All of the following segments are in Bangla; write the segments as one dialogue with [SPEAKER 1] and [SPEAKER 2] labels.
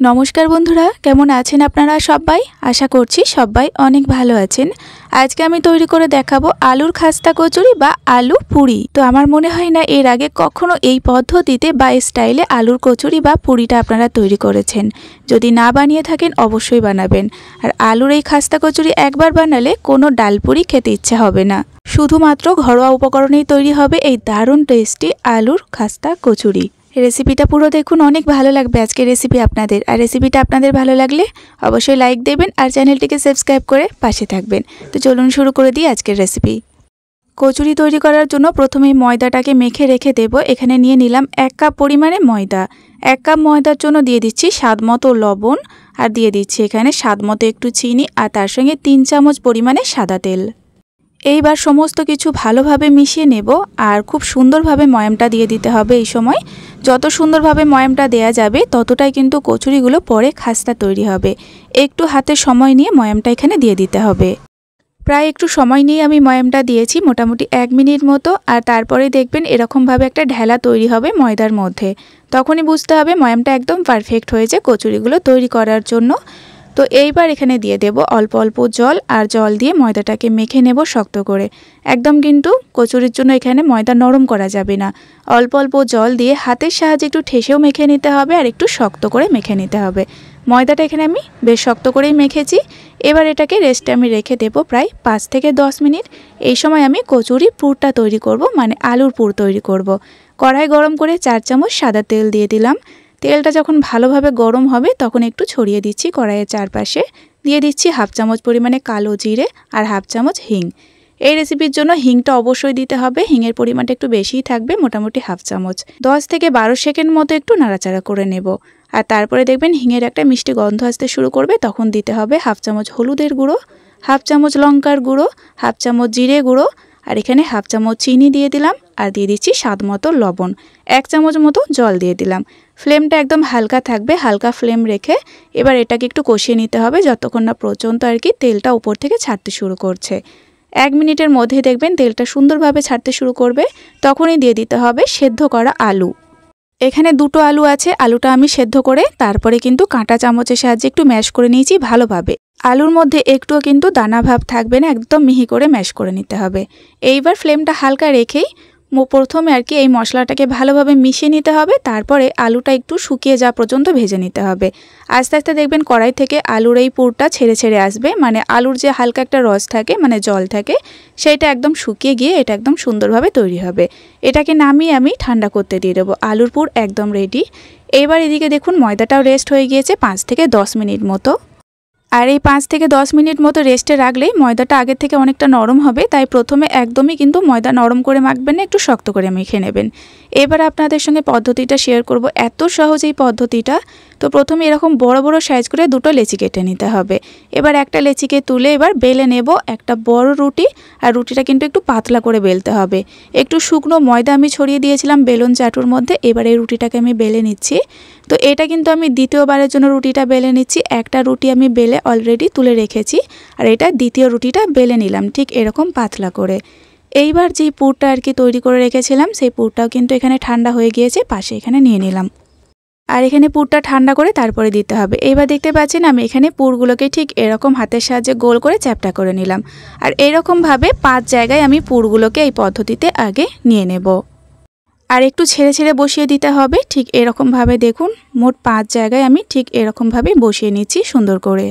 [SPEAKER 1] নমস্কার বন্ধুরা, কেমন আছেন আপনারা সবাই? আশা করছি সবাই অনেক ভালো আছেন। আজকে আমি তৈরি করে দেখাবো আলুর খাস্তা কচুরি বা আলু পুরি। তো আমার মনে হয় না এর আগে কখনো এই পদ্ধতিতে বা স্টাইলে আলুর কচুরি বা পুরিটা আপনারা তৈরি করেছেন। যদি না বানিয়ে থাকেন অবশ্যই বানাবেন। আর আলুর এই খাস্তা কচুরি একবার বানালে কোনো ডাল পুরি খেতে ইচ্ছা হবে না। শুধুমাত্র ঘরোয়া উপকরণেই তৈরি হবে এই দারুণ টেস্টি আলুর খাস্তা কচুরি। রেসিপিটা পুরো দেখুন, অনেক ভালো লাগবে আজকের রেসিপি আপনাদের। আর রেসিপিটা আপনাদের ভালো লাগলে অবশ্যই লাইক দেবেন আর চ্যানেলটিকে সাবস্ক্রাইব করে পাশে থাকবেন। তো চলুন শুরু করে দিই আজকের রেসিপি। কচুরি তৈরি করার জন্য প্রথমেই ময়দাটাকে মেখে রেখে দেব। এখানে নিয়ে নিলাম 1 কাপ পরিমাণে ময়দা। 1 কাপ ময়দার জন্য দিয়ে দিচ্ছি স্বাদমতো লবণ আর দিয়ে দিচ্ছি এখানে স্বাদমতো একটু চিনি আর তার সঙ্গে 3 চামচ পরিমাণে সাদা তেল। এইবার সমস্ত কিছু ভালোভাবে মিশিয়ে নেব আর খুব সুন্দরভাবে ময়ামটা দিয়ে দিতে হবে। এই সময় যত সুন্দরভাবে ময়ামটা দেয়া যাবে ততটাই কিন্তু কচুরিগুলো পরে খাস্তা তৈরি হবে। একটু হাতে সময় নিয়ে ময়ামটা এখানে দিয়ে দিতে হবে। প্রায় একটু সময় নিয়ে আমি ময়ামটা দিয়েছি, মোটামুটি 1 মিনিট মতো। আর তারপরে দেখবেন এরকমভাবে একটা ঢেলা তৈরি হবে ময়দার মধ্যে। তখনই বুঝতে হবে ময়ামটা একদম পারফেক্ট হয়েছে কচুরিগুলো তৈরি করার জন্য। তো এইবার এখানে দিয়ে দেব অল্প অল্প জল আর জল দিয়ে ময়দাটাকে মেখে নেব শক্ত করে। একদম কিন্তু কচুরির জন্য এখানে ময়দা নরম করা যাবে না। অল্প অল্প জল দিয়ে হাতের সাহায্যে একটু ঠেসেও মেখে নিতে হবে আর একটু শক্ত করে মেখে নিতে হবে। ময়দাটা এখানে আমি বেশ শক্ত করেই মেখেছি। এবার এটাকে রেস্টে আমি রেখে দেব প্রায় 5 থেকে 10 মিনিট। এই সময় আমি কচুরি পুরটা তৈরি করব, মানে আলুর পুর তৈরি করব। কড়াই গরম করে 4 চামচ সাদা তেল দিয়ে দিলাম। তেলটা যখন ভালোভাবে গরম হবে তখন একটু ছড়িয়ে দিচ্ছি কড়াইয়ের চারপাশে। দিয়ে দিচ্ছি 1/2 চামচ পরিমাণে কালো জিরে আর 1/2 চামচ হিং। এই রেসিপির জন্য হিংটা অবশ্যই দিতে হবে। হিংয়ের পরিমাণটা একটু বেশিই থাকবে, মোটামুটি 1/2 চামচ। 10 থেকে 12 সেকেন্ড মতো একটু নাড়াচাড়া করে নেব। আর তারপরে দেখবেন হিংয়ের একটা মিষ্টি গন্ধ আসতে শুরু করবে, তখন দিতে হবে 1/2 চামচ হলুদের গুঁড়ো, 1/2 চামচ লঙ্কার গুঁড়ো, 1/2 চামচ জিরে গুঁড়ো আর এখানে 1/2 চামচ চিনি দিয়ে দিলাম আর দিয়ে দিচ্ছি স্বাদমতো লবণ। 1 চামচ মতো জল দিয়ে দিলাম। ফ্লেমটা একদম হালকা থাকবে, হালকা ফ্লেম রেখে এবার এটাকে একটু কষিয়ে নিতে হবে যতক্ষণ না পর্যন্ত আর কি তেলটা উপর থেকে ছাড়তে শুরু করছে। 1 মিনিটের মধ্যে দেখবেন তেলটা সুন্দরভাবে ছাড়তে শুরু করবে, তখনই দিয়ে দিতে হবে সেদ্ধ করা আলু। এখানে 2টো আলু আছে, আলুটা আমি সেদ্ধ করে তারপরে কিন্তু কাঁটা চামচের সাহায্যে একটু ম্যাশ করে নিয়েছি ভালোভাবে। আলুর মধ্যে একটুও কিন্তু দানা ভাব থাকবে না, একদম মিহি করে ম্যাশ করে নিতে হবে। এইবার ফ্লেমটা হালকা রেখেই প্রথমে আর কি এই মশলাটাকে ভালোভাবে মিশিয়ে নিতে হবে। তারপরে আলুটা একটু শুকিয়ে যাওয়া পর্যন্ত ভেজে নিতে হবে। আস্তে আস্তে দেখবেন কড়াই থেকে আলুর এই পুরটা ছেড়ে ছেড়ে আসবে, মানে আলুর যে হালকা একটা রস থাকে, মানে জল থাকে, সেইটা একদম শুকিয়ে গিয়ে এটা একদম সুন্দরভাবে তৈরি হবে। এটাকে নামিয়ে আমি ঠান্ডা করতে দিয়ে দেবো। আলুর পুর একদম রেডি। এইবার এদিকে দেখুন ময়দাটাও রেস্ট হয়ে গিয়েছে 5 থেকে 10 মিনিট মতো। আর এই 5 থেকে 10 মিনিট মতো রেস্টে রাখলেই ময়দাটা আগের থেকে অনেকটা নরম হবে। তাই প্রথমে একদমই কিন্তু ময়দা নরম করে মাখবেন না, একটু শক্ত করে মেখে নেবেন। এবার আপনাদের সঙ্গে পদ্ধতিটা শেয়ার করব, এত সহজ এই পদ্ধতিটা। তো প্রথমে এরকম বড় বড় সাইজ করে 2টো লেচি কেটে নিতে হবে। এবার একটা লেচিকে তুলে এবার বেলে নেব একটা বড় রুটি। আর রুটিটা কিন্তু একটু পাতলা করে বেলতে হবে। একটু শুকনো ময়দা আমি ছড়িয়ে দিয়েছিলাম বেলুন চাটুর মধ্যে। এবার এই রুটিটাকে আমি বেলে নিচ্ছি। তো এটা কিন্তু আমি দ্বিতীয়বারের জন্য রুটিটা বেলে নিচ্ছি। একটা রুটি আমি বেলে অলরেডি তুলে রেখেছি আর এটা দ্বিতীয় রুটিটা বেলে নিলাম ঠিক এরকম পাতলা করে। এইবার যেই পুরটা আর কি তৈরি করে রেখেছিলাম সেই পুরটাও কিন্তু এখানে ঠান্ডা হয়ে গিয়েছে, পাশে এখানে নিয়ে নিলাম। আর এখানে পুরটা ঠান্ডা করে তারপরে দিতে হবে। এইবার দেখতে পাচ্ছেন আমি এখানে পুরগুলোকে ঠিক এরকম হাতের সাহায্যে গোল করে চ্যাপ্টা করে নিলাম। আর এরকমভাবে 5 জায়গায় আমি পুরগুলোকে এই পদ্ধতিতে আগে নিয়ে নেব। আর একটু ছেড়ে ছেড়ে বসিয়ে দিতে হবে ঠিক এরকমভাবে। দেখুন মোট 5 জায়গায় আমি ঠিক এরকমভাবে বসিয়ে নিচ্ছি সুন্দর করে।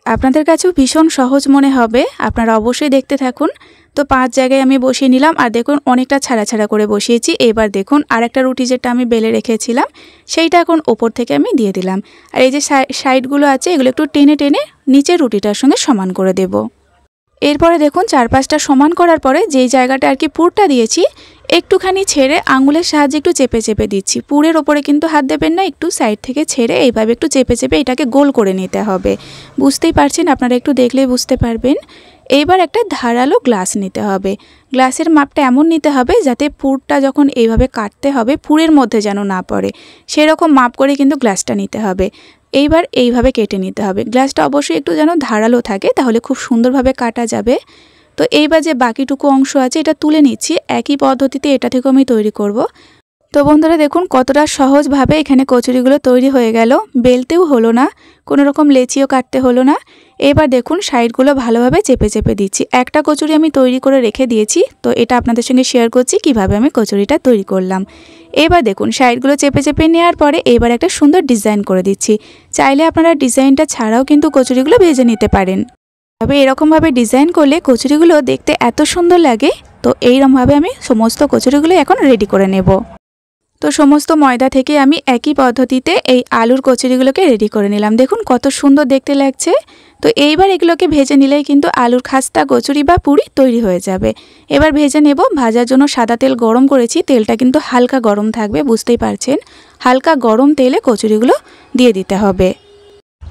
[SPEAKER 1] আপনাদের কাছেও ভীষণ সহজ মনে হবে, আপনারা অবশ্যই দেখতে থাকুন। তো 5 জায়গায় আমি বসিয়ে নিলাম আর দেখুন অনেকটা ছাড়া ছাড়া করে বসিয়েছি। এবার দেখুন আরেকটা রুটি যেটা আমি বেলে রেখেছিলাম সেইটা এখন ওপর থেকে আমি দিয়ে দিলাম। আর এই যে সাইডগুলো আছে এগুলো একটু টেনে টেনে নিচের রুটিটার সঙ্গে সমান করে দেব। এরপরে দেখুন 4-5টা সমান করার পরে যেই জায়গাটা আর কি পুরটা দিয়েছি একটুখানি ছেড়ে আঙুলের সাহায্যে একটু চেপে চেপে দিচ্ছি। পুরের ওপরে কিন্তু হাত দেবেন না, একটু সাইড থেকে ছেড়ে এইভাবে একটু চেপে চেপে এটাকে গোল করে নিতে হবে। বুঝতেই পারছেন, আপনারা একটু দেখলেই বুঝতে পারবেন। এইবার একটা ধারালো গ্লাস নিতে হবে। গ্লাসের মাপটা এমন নিতে হবে যাতে পুরটা যখন এইভাবে কাটতে হবে পুরের মধ্যে যেন না পড়ে, সেরকম মাপ করে কিন্তু গ্লাসটা নিতে হবে। এইবার এইভাবে কেটে নিতে হবে। গ্লাসটা অবশ্যই একটু যেন ধারালো থাকে, তাহলে খুব সুন্দরভাবে কাটা যাবে। তো এইবার যে বাকিটুকু অংশ আছে এটা তুলে নিচ্ছি। একই পদ্ধতিতে এটা থেকেও আমি তৈরি করব। তো বন্ধুরা দেখুন কতটা সহজভাবে এখানে কচুরিগুলো তৈরি হয়ে গেল, বেলতেও হলো না, কোনো রকম লেচিও কাটতে হলো না। এবার দেখুন সাইডগুলো ভালোভাবে চেপে চেপে দিচ্ছি। একটা কচুরি আমি তৈরি করে রেখে দিয়েছি, তো এটা আপনাদের সঙ্গে শেয়ার করছি কিভাবে আমি কচুরিটা তৈরি করলাম। এবার দেখুন সাইডগুলো চেপে চেপে নেওয়ার পরে এবার একটা সুন্দর ডিজাইন করে দিচ্ছি। চাইলে আপনারা ডিজাইনটা ছাড়াও কিন্তু কচুরিগুলো ভেজে নিতে পারেন। তবে এরকমভাবে ডিজাইন করলে কচুরিগুলো দেখতে এত সুন্দর লাগে। তো এইরকমভাবে আমি সমস্ত কচুরিগুলো এখন রেডি করে নেব। তো সমস্ত ময়দা থেকে আমি একই পদ্ধতিতে এই আলুর কচুরিগুলোকে রেডি করে নিলাম। দেখুন কত সুন্দর দেখতে লাগছে। তো এইবার এগুলোকে ভেজে নিলেই কিন্তু আলুর খাস্তা কচুরি বা পুরি তৈরি হয়ে যাবে। এবার ভেজে নেব। ভাজার জন্য সাদা তেল গরম করেছি, তেলটা কিন্তু হালকা গরম থাকবে, বুঝতেই পারছেন। হালকা গরম তেলে কচুরিগুলো দিয়ে দিতে হবে।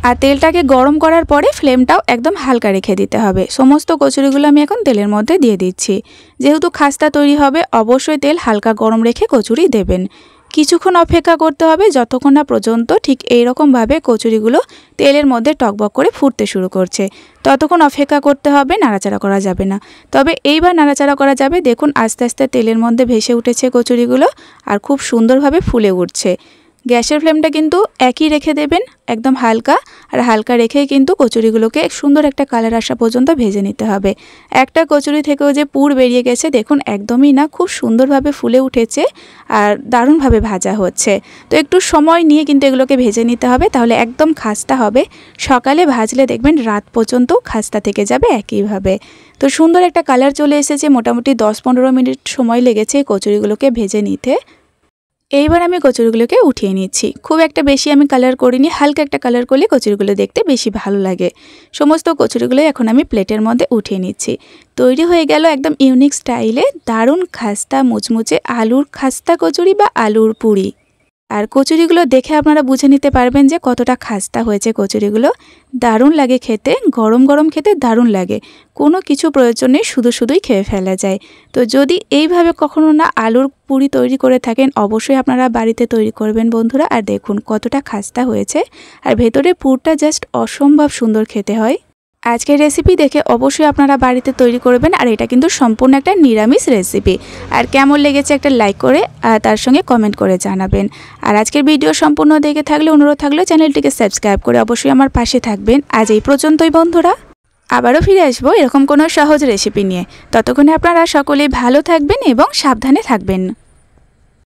[SPEAKER 1] আর তেলটাকে গরম করার পরে ফ্লেমটাও একদম হালকা রেখে দিতে হবে। সমস্ত কচুরিগুলো আমি এখন তেলের মধ্যে দিয়ে দিচ্ছি। যেহেতু খাস্তা তৈরি হবে অবশ্যই তেল হালকা গরম রেখে কচুরি দেবেন। কিছুক্ষণ অপেক্ষা করতে হবে যতক্ষণ না পর্যন্ত ঠিক এইরকমভাবে কচুরিগুলো তেলের মধ্যে টকবক করে ফুটতে শুরু করছে। ততক্ষণ অপেক্ষা করতে হবে, নাড়াচাড়া করা যাবে না। তবে এইবার নাড়াচাড়া করা যাবে। দেখুন আস্তে আস্তে তেলের মধ্যে ভেসে উঠেছে কচুরিগুলো আর খুব সুন্দরভাবে ফুলে উঠছে। গ্যাসের ফ্লেমটা কিন্তু একই রেখে দেবেন, একদম হালকা। আর হালকা রেখেই কিন্তু কচুরিগুলোকে সুন্দর একটা কালার আসা পর্যন্ত ভেজে নিতে হবে। একটা কচুরি থেকেও যে পুর বেরিয়ে গেছে দেখুন, একদমই না, খুব সুন্দরভাবে ফুলে উঠেছে আর দারুণভাবে ভাজা হচ্ছে। তো একটু সময় নিয়ে কিন্তু এগুলোকে ভেজে নিতে হবে, তাহলে একদম খাস্তা হবে। সকালে ভাজলে দেখবেন রাত পর্যন্ত খাস্তা থেকে যাবে একইভাবে। তো সুন্দর একটা কালার চলে এসেছে। মোটামুটি 10-15 মিনিট সময় লেগেছে কচুরিগুলোকে ভেজে নিতে। এইবার আমি কচুরিগুলোকে উঠিয়ে নিচ্ছি। খুব একটা বেশি আমি কালার করিনি, হালকা একটা কালার করলে কচুরিগুলো দেখতে বেশি ভালো লাগে। সমস্ত কচুরিগুলো এখন আমি প্লেটের মধ্যে উঠিয়ে নিচ্ছি। তৈরি হয়ে গেল একদম ইউনিক স্টাইলে দারুণ খাস্তা মুচমুচে আলুর খাস্তা কচুরি বা আলুর পুরি। আর কচুরিগুলো দেখে আপনারা বুঝে নিতে পারবেন যে কতটা খাস্তা হয়েছে কচুরিগুলো। দারুণ লাগে খেতে, গরম গরম খেতে দারুণ লাগে। কোনো কিছু প্রয়োজন নেই, শুধুই খেয়ে ফেলা যায়। তো যদি এইভাবে কখনো না আলুর পুরি তৈরি করে থাকেন অবশ্যই আপনারা বাড়িতে তৈরি করবেন বন্ধুরা। আর দেখুন কতটা খাস্তা হয়েছে আর ভেতরে পুরটা জাস্ট অসম্ভব সুন্দর খেতে হয়। আজকের রেসিপি দেখে অবশ্যই আপনারা বাড়িতে তৈরি করবেন। আর এটা কিন্তু সম্পূর্ণ একটা নিরামিষ রেসিপি। আর কেমন লেগেছে একটা লাইক করে আর তার সঙ্গে কমেন্ট করে জানাবেন। আর আজকের ভিডিও সম্পূর্ণ দেখে থাকলে অনুরোধ থাকলে চ্যানেলটিকে সাবস্ক্রাইব করে অবশ্যই আমার পাশে থাকবেন। আজ এই পর্যন্তই বন্ধুরা, আবারও ফিরে আসবো এরকম কোনো সহজ রেসিপি নিয়ে। ততক্ষণে আপনারা সকলেই ভালো থাকবেন এবং সাবধানে থাকবেন।